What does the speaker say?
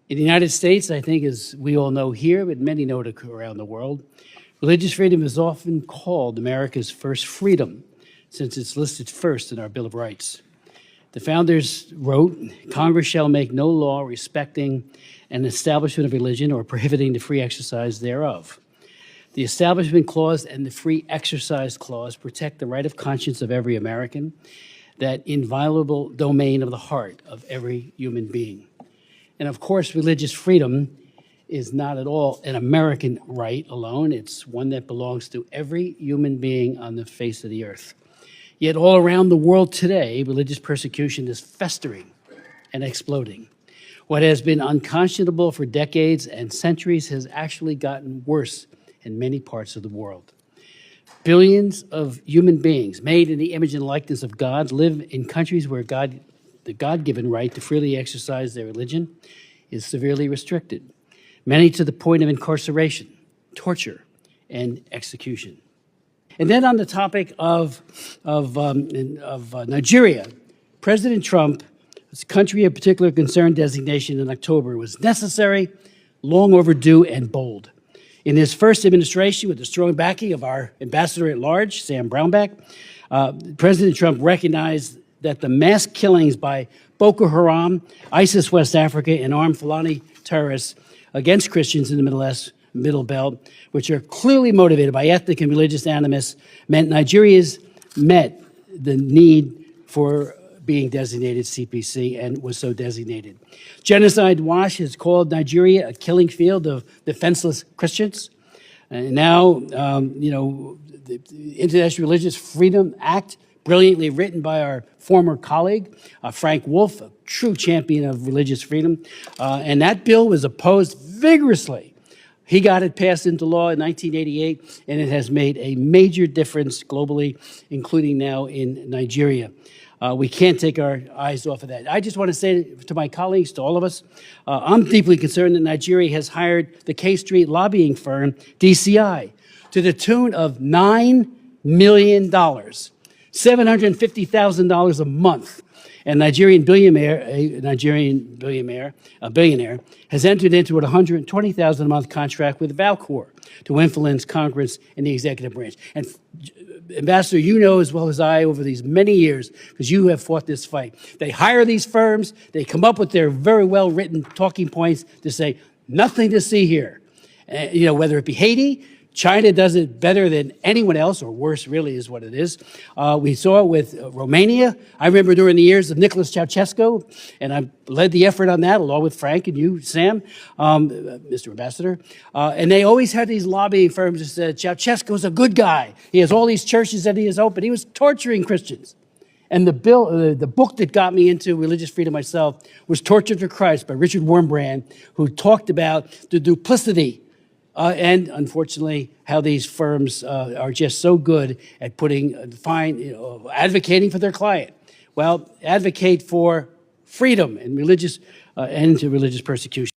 In the United States, I think, as we all know here, but many know it around the world, religious freedom is often called America's first freedom, since it's listed first in our Bill of Rights. The founders wrote, "Congress shall make no law respecting an establishment of religion or prohibiting the free exercise thereof." The Establishment Clause and the Free Exercise Clause protect the right of conscience of every American, that inviolable domain of the heart of every human being. And of course, religious freedom is not at all an American right alone. It's one that belongs to every human being on the face of the earth. Yet all around the world today, religious persecution is festering and exploding. What has been unconscionable for decades and centuries has actually gotten worse in many parts of the world. Billions of human beings made in the image and likeness of God live in countries where the God-given right to freely exercise their religion is severely restricted, many to the point of incarceration, torture, and execution. And then on the topic of Nigeria, President Trump's country of particular concern designation in October was necessary, long overdue, and bold. In his first administration, with the strong backing of our ambassador at large, Sam Brownback, President Trump recognized that the mass killings by Boko Haram, ISIS West Africa, and armed Fulani terrorists against Christians in the Middle Belt, which are clearly motivated by ethnic and religious animus, meant Nigeria's met the need for being designated CPC and was so designated. Genocide Watch has called Nigeria a killing field of defenseless Christians. And now, the International Religious Freedom Act, brilliantly written by our former colleague, Frank Wolf, a true champion of religious freedom. And that bill was opposed vigorously. He got it passed into law in 1988, and it has made a major difference globally, including now in Nigeria. We can't take our eyes off of that. I just want to say to my colleagues, to all of us, I'm deeply concerned that Nigeria has hired the K Street lobbying firm, DCI, to the tune of $9 million, $750,000 a month. And a Nigerian billionaire, has entered into a $120,000 a month contract with Valcor to influence Congress and the executive branch. And Ambassador, you know as well as I over these many years, because you have fought this fight. They hire these firms, they come up with their very well-written talking points to say, nothing to see here. Whether it be Haiti, China does it better than anyone else, or worse really is what it is. We saw it with Romania. I remember during the years of Nicholas Ceausescu, and I led the effort on that along with Frank and you, Sam, Mr. Ambassador. And they always had these lobbying firms that said, Ceausescu's a good guy. He has all these churches that he has opened. He was torturing Christians. And the book that got me into religious freedom myself was Torture to Christ by Richard Wurmbrand, who talked about the duplicity and unfortunately, how these firms are just so good at advocating for their client. Well, advocate for freedom and religious persecution.